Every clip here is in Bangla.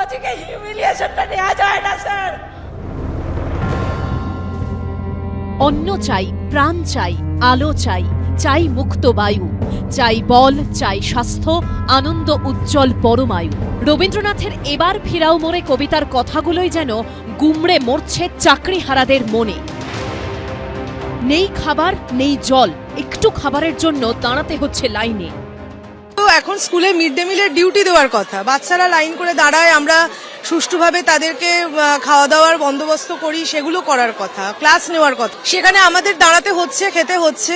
সামাজিক হিউমিলিয়েশনটা নেওয়া যায় না স্যার। অন্ন চাই, প্রাণ চাই, আলো চাই, চাই মুক্ত বায়ু, চাই বল, চাই স্বাস্থ্য, আনন্দ উজ্জ্বল পরমায়ু। রবীন্দ্রনাথের এবার ফিরাও মোরে কবিতার কথাগুলোই যেন গুমড়ে মরছে চাকরিহারাদের মনে। নেই খাবার, নেই জল, একটু খাবারের জন্য দাঁড়াতে হচ্ছে লাইনে। তো এখন স্কুলে মিড ডে মিলের ডিউটি দেওয়ার কথা, বাচ্চারা লাইন করে দাঁড়ায়, আমরা সুষ্ঠুভাবে তাদেরকে খাওয়া দাওয়ার বন্দোবস্ত করি, সেগুলো করার কথা, ক্লাস নেওয়ার কথা, সেখানে আমাদের দাঁড়াতে হচ্ছে, খেতে হচ্ছে।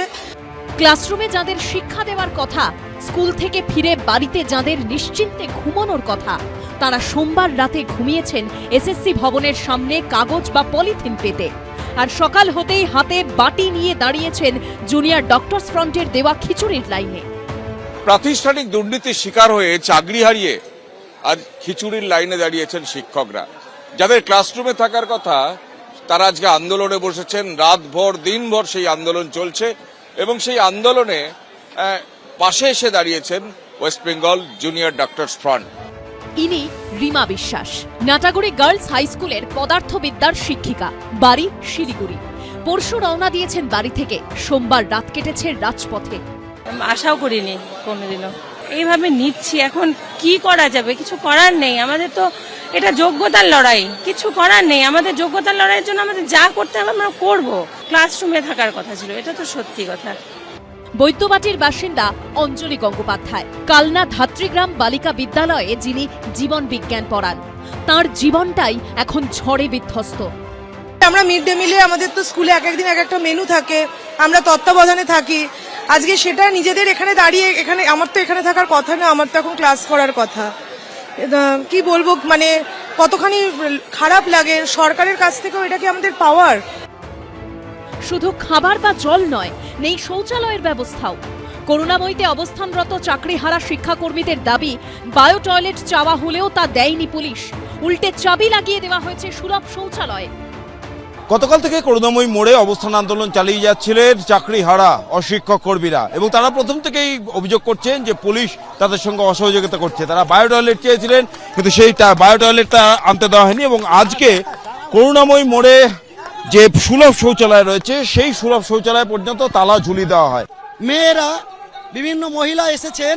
ক্লাসরুমে যাদের শিক্ষা দেওয়ার কথা, স্কুল থেকে ফিরে বাড়িতে যাদের নিশ্চিন্তে ঘুমানোর কথা, তারা সোমবার রাতে ঘুমিয়েছেন এসএসসি ভবনের সামনে কাগজ বা পলিথিন পেতে। আর সকাল হতেই হাতে বাটি নিয়ে দাঁড়িয়েছেন জুনিয়র ডক্টরস ফ্রন্টের দেওয়া খিচুড়ির লাইনে। প্রাতিষ্ঠানিক দুর্নীতির শিকার হয়ে চাকরি হারিয়ে আজ খিচুড়ির লাইনে দাঁড়িয়েছেন শিক্ষকরা। যাদের ক্লাসরুমে থাকার কথা তারা আজকে আন্দোলনে বসেছেন, রাতভর দিনভর সেই আন্দোলন চলছে এবং সেই আন্দোলনে পাশে এসে দাঁড়িয়েছেন West Bengal junior doctors front. ইনি রিমা বিশ্বাস, নাটাগুড়ি গার্লস হাই স্কুলের পদার্থবিদ্যার শিক্ষিকা, বাড়ি শিলিগুড়ি। পরশু রওনা দিয়েছেন বাড়ি থেকে, সোমবার রাত কেটেছে রাজপথে। আশাও করিনি কোনোদিনও, এইভাবে নিচ্ছি। এখন কি করা যাবে, কিছু করার নেই। আমাদের তো এটা যোগ্যতার লড়াই, কিছু করার নেই। আমাদের যোগ্যতার লড়াইয়ের জন্য আমাদের যা করতে হবে আমরা করব। ক্লাসরুমে থাকার কথা ছিল, এটা তো সত্যি কথা। বৈদ্যবাটির বাসিন্দা অঞ্জলি গঙ্গোপাধ্যায়, কালনা ধাত্রীগ্রাম বালিকা বিদ্যালয়ে যিনি জীবন বিজ্ঞান পড়ান, তার জীবনটাই এখন ঝড়ে বিধ্বস্ত। আমরা মিড ডে মিলে, আমাদের তো স্কুলে এক একদিন এক একটা মেনু থাকে, আমরা তত্ত্বাবধানে থাকি। আজকে সেটা নিজেদের এখানে দাঁড়িয়ে, এখানে আমার তো এখানে থাকার কথা না, আমার তো এখন ক্লাস করার কথা। কি বলবো, মানে কতখানি খারাপ লাগে। সরকারের কাছ থেকেও এটা কি আমাদের পাওয়ার? শুধু খাবার বা জল নয়, নেই শৌচালয়ের ব্যবস্থাও। করুণাময়ীতে অবস্থানরত চাকরিহারা শিক্ষাকর্মীদের দাবি, বায়ো টয়লেট চাওয়া হলেও তা দেয়নি পুলিশ, উল্টে চাবি লাগিয়ে দেওয়া হয়েছে সুলভ শৌচালয়ে। গতকাল থেকে করুণাময়ী মোড়ে অবস্থান আন্দোলন চালিয়ে যাচ্ছিলেন চাকরিহারা অশিক্ষক কর্মীরা এবং তারা প্রথম থেকেই অভিযোগ করছেন যে পুলিশ তাদের সঙ্গে অসহযোগিতা করছে। তারা বায়ো টয়লেট চেয়েছিলেন, কিন্তু সেই বায়ো টয়লেটটা আনতে দেওয়া হয়নি এবং আজকে করুণাময়ী মোড়ে যে সুলভ শৌচালয় রয়েছে সেই সুলভ শৌচালয় পর্যন্ত তালা ঝুলিয়ে দেওয়া হয়। মেয়েরা, বিভিন্ন মহিলা এসেছেন,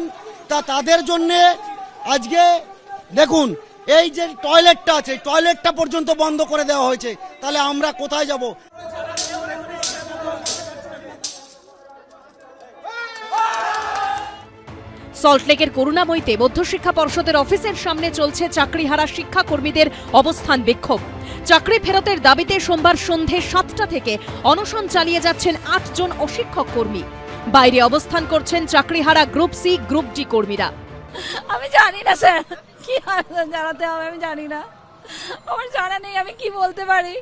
তাদের জন্য আজকে দেখুন এই যে টয়লেটটা আছে, টয়লেটটা পর্যন্ত বন্ধ করে দেওয়া হয়েছে। তাহলে আমরা কোথায় যাব? সল্টলেকের করুণাময়ীতে মধ্যশিক্ষা পর্ষদের অফিসের সামনে চলছে চাকরিহারা শিক্ষাকর্মীদের অবস্থান বিক্ষোভ। চাকরি ফেরতের দাবিতে সোমবার সন্ধে 7টা থেকে অনশন চালিয়ে যাচ্ছেন 8 জন অশিক্ষক কর্মী। বাইরে অবস্থান করছেন চাকরিহারা গ্রুপ সি, গ্রুপ ডি কর্মীরা। আমি জানি না স্যার, কি আবেদন জানাতে হবে আমি জানি না, আমার জানা নেই, আমি কি বলতে পারি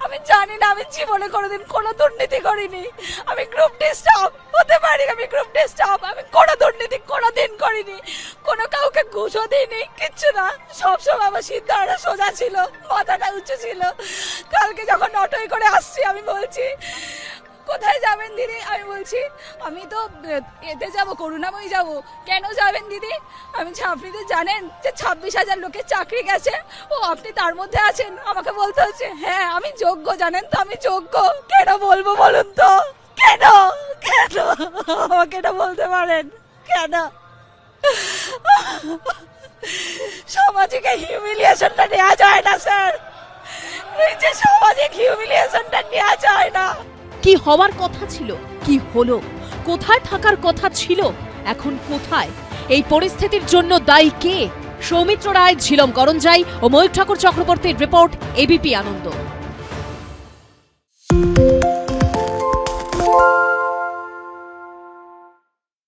আমি জানি না। আমি জীবনে কোনোদিন কোনো দুর্নীতি করিনি। আমি গ্রুপ ডি স্টাফ হতে পারি, আমি গ্রুপ ডি স্টাফ, আমি কোনো দুর্নীতি কোনোদিন করিনি, কোনো কাউকে ঘুষও দিইনি, কিচ্ছু না। সবসময় আমার সিদ্ধান্ত সোজা ছিল, মাথাটা উঁচু ছিল। কালকে যখন অটোয় করে আসছি, আমি বলছি কোথায় যাবেন দিদি? আমি বলছি আমি তো এতে যাব, করুণাময়ী যাব। কেন যাবেন দিদি? আমি আপনি তো জানেন যে 26,000 লোকের চাকরি গেছে, ও আপনি তার মধ্যে আছেন। আমাকে বলতে হচ্ছে হ্যাঁ আমি যোগ্য, জানেন তো আমি যোগ্য। কেন বলবো বলুন তো, কেন কেন আমাকে এটা বলতে পারেন কেন? সামাজিক হিউমিলিয়েশনটা নেওয়া যায় না স্যার, এই যে সামাজিক হিউমিলিয়েশনটা নেওয়া যায় না। কি হওয়ার কথা ছিল, কি হলো? কোথায় থাকার কথা ছিল, এখন কোথায়? এই পরিস্থিতির জন্য দায়ী কে? সৌমিত্র রায়, ঝিলম করঞ্জাই ও ময়ূর ঠাকুর চক্রবর্তীর রিপোর্ট, এবিপি আনন্দ।